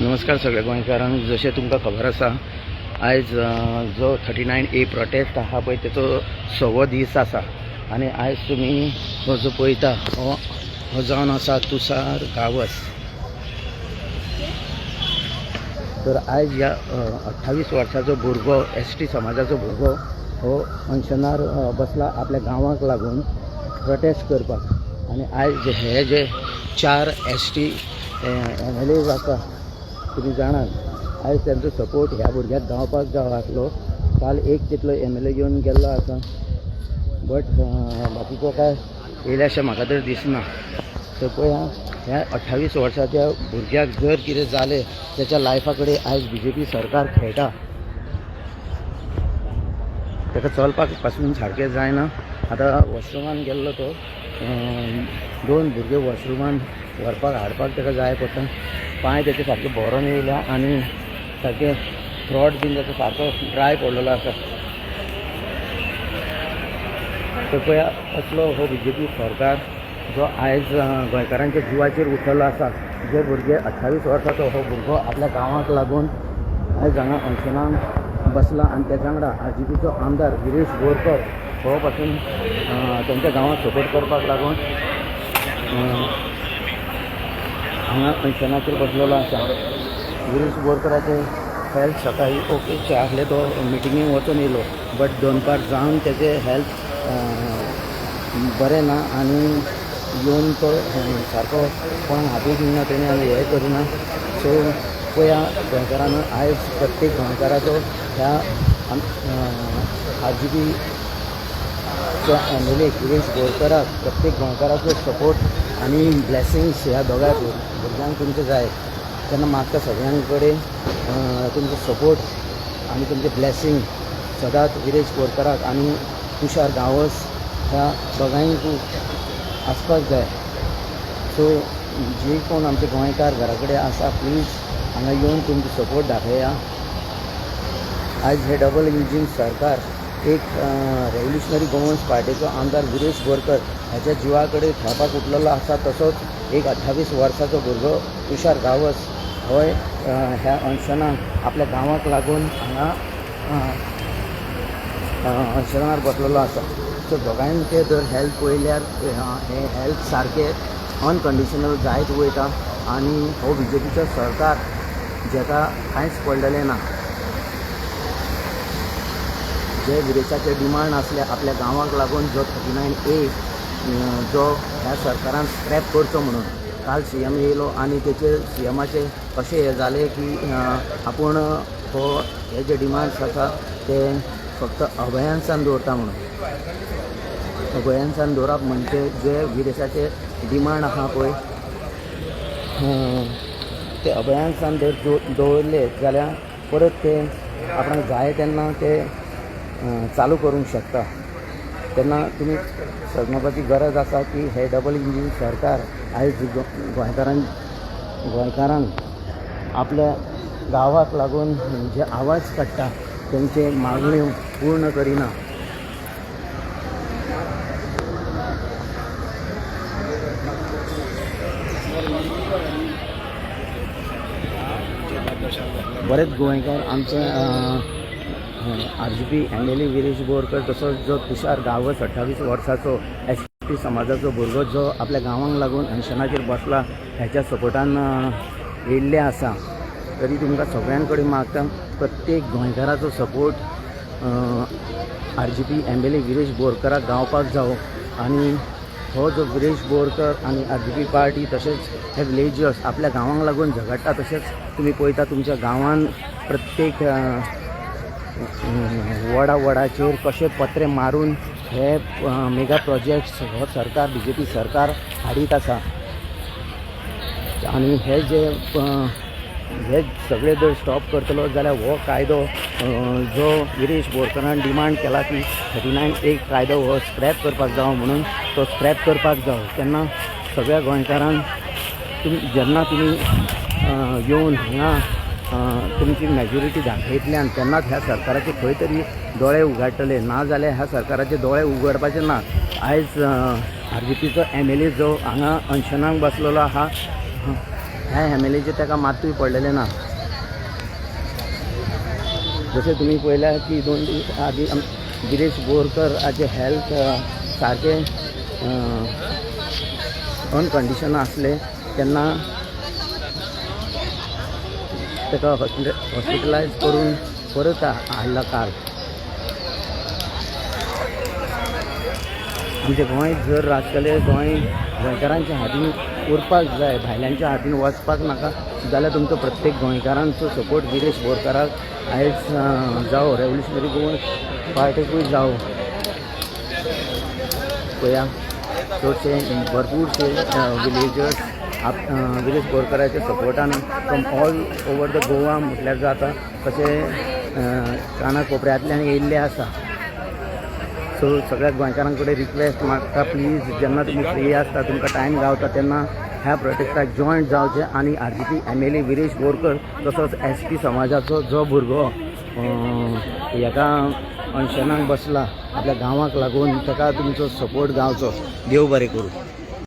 नमस्कार सगळ्या गोंयकारांक. जशें तुमकां खबर आसा, आयज जो 39A प्रोटेस्ट आहा पळय तेचो 6वो दीस आसा. आनी आयज तुमी हो जो पळयता हो जावन आसा तुषार गावस. तर आयज ह्या 28 वर्साचो भुरगो ST समाजाचो भुरगो हो अनशनार बसला आपल्या गांवाक लागून प्रोटेस्ट करपाक. आनी आयज हे जे 4 ST MLAs आसा तुम्ही जाणात, आयज त्यांचो सपोर्ट ह्या भुरग्याक गावपाक जाय आसलो. काल एक तितलो MLA येवन गेल्लो आसा, बट बाकीचो काय येयल्याशें म्हाका तर दिसना. तर पळया, ह्या 28 वर्साच्या भुरग्याक जर कितें जालें त्याच्या लायफा कडेन आयज BJP सरकार खेळटा. ताका चलपाक पासून सारकें जायना. आतां वॉशरुमान गेल्लो तो, 2 भुरगे वॉशरुमान व्हरपाक हाडपाक ताका जाय पडटा. पांय त्याचे सारके भरून येयल्या आनी सारके थ्रॉट बीन त्याचो सारको ड्राय पडलेलो आसा. तर पळया, असलो हो BJP सरकार जो आयज गोंयकारांच्या जिवाचेर उठ्ठलो आसा. जे भुरगे 28 वर्साचो हो भुरगो आपल्या गांवाक लागून आयज हांगा अनशनाक बसला. आनी त्याच्या वांगडा RGPचो आमदार गिरीश बोरकर हो पासून त्यांच्या गांवाक सपोर्ट करपाक लागून हांगा अनशनाचेर बसलेलो आसा. गिरीश बोरकराचे हेल्थ सकाळी ओकेचे आसले, तो मिटिंगेक वचून येयलो, बट दनपार जावन तेजे हेल्थ बरें ना आनी येवन तो सारको कोणाक हातीक दिना, तेणें आनी हें करिना. सो पळया गोंयकारांनो, आयज प्रत्येक गोंयकाराचो ह्या RGP MLA गिरीश बोरकराक प्रत्येक गोंयकाराचो सपोर्ट आनी ब्लेसिंग्स ह्या दोगांय भुरग्यांक तुमचे जाय. तेन्ना मागता सगळ्यां कडेन तुमचो सपोर्ट आनी तुमचे ब्लेसिंग सदांच गिरीश बोरकराक आनी तुषार गावस ह्या दोगांयक आसपाक जाय. सो जे कोण आमचे गोंयकार घरा कडेन आसा, प्लीज हांगा येवन तुमचो सपोर्ट दाखया. आयज हे डबल इंजीन सरकार एक रेव्होल्युशनरी गोवन्स पार्टीचो आमदार गिरीश बोरकर ह्याच्या जिवा कडेन खेळपाक उठलेलो आसा. तसोच एक 28 वर्साचो भुरगो तुषार गावस होय ह्या अनशनाक आपल्या गांवाक लागून हांगा अनशनार बसलेलो आसा. सो दोगांयचे जर हेल्थ पळयल्यार हे हेल्थ सारके अनकंडिशनल जायत वयता. आनी हो BJPचो सरकार जेका कांयच पडलेलें ना. जे गिरीशाचे डिमांड आसले आपल्या गांवाक लागून, जो 39A जो ह्या सरकारान स्क्रॅप करचो म्हणून काल CM येयलो आनी तेचे CMाचे अशें हें जालें की आपूण हे जे डिमांड्स आसा ते फक्त अभयांसान दवरता म्हणून. अभयांसान दवरप म्हणजे जे गिरीशाचे डिमांड आहा पळय ते अभयांसान जर दवरले जाल्यार परत ते आपणाक जाय तेन्ना ते चालू करूंक शकता. तेन्ना तुमी समजपाची गरज आसा की हे डबल इंजीन सरकार आयज गोंयकारांक आपल्या गांवाक लागून जे आवाज काडटा तेंचे मागण्यो पूर्ण करिना. बरेच गोंयकार आमचे RGP MLA गिरीश बोरकर, तसोच जो तुषार गावस 28 वर्साचो ST समाजाचो भुरगो जो आपल्या गांवांक लागून अनशनाचेर बसला ह्याच्या सपोर्टान येयल्ले आसा. तरी तुमकां सगळ्यां कडेन मागता, प्रत्येक गोंयकाराचो सपोर्ट RGP MLA गिरीश बोरकराक गावपाक जावो. आनी हो जो गिरीश बोरकर आनी RGP पार्टी तशेंच हे विलेजर्स आपल्या गांवांक लागून झगडटा. तशेंच तुमी पळयता तुमच्या गांवांत प्रत्येक वडाचेर कशे पत्रे मारून हे मेगा प्रोजेक्ट्स हो सरकार BJP सरकार हाडीत आसा. आनी हे सगळे जर स्टॉप करतलो जाल्यार हो कायदो जो गिरीश बोरकरान डिमांड केला की 39A कायदो हो स्क्रॅप करपाक जावो म्हणून, तो स्क्रॅप करपाक जावो. तेन्ना सगळ्या गोंयकारांक जेन्ना तुमी येवन हांगा तुमची मेजॉरिटी दाखयतल्यान तेन्नाच ह्या सरकाराचे खंय तरी दोळे उगडटले. ना जाल्यार ह्या सरकाराचे दोळे उगडपाचे ना. आयज RGPचो MLA जो हांगा अनशनाक बसलेलो आहा ह्या फॅमिलीचे ताका मातूय पडलेले ना. जसे तुम्ही पळयल्या की 2 दीस आदी गिरीश बोरकर हाचे हेल्थ सारके अनकंडिशन आसले तेन्ना ताका हॉस्पिटलायज करून परत हाडला काल. म्हणजे गोंय जर रावतले, गोंयकारांच्या हातीन उरपाक जाय, भायल्यांच्या हातीन वचपाक नाका जाल्यार तुमचो प्रत्येक गोंयकारांचो सपोर्ट गिरीश बोरकाराक आयज जावं रेव्होल्युशनरी गोवा पार्टीकूय जावं. पळया चडशे भरपूरशे विलेजर्स गिरीश बोरकाराच्या सपोर्टान from all over the Goa म्हटल्यार जाता तशें काना कोपऱ्यांतल्यान येयल्ले आसा. सो सगळ्या गोंयकारां कडेन रिक्वेस्ट मागता, प्लीज जेन्ना तुमी फ्री आसता, तुमकां टायम गावता तेन्ना ह्या प्रोटेस्टाक जॉयंट जावचे आनी RGP MLA गिरीश बोरकर तसोच ST समाजाचो जो भुरगो हेका अनशनाक बसला आपल्या गांवाक लागून ताका तुमचो सपोर्ट गावचो. देव बरें करूं.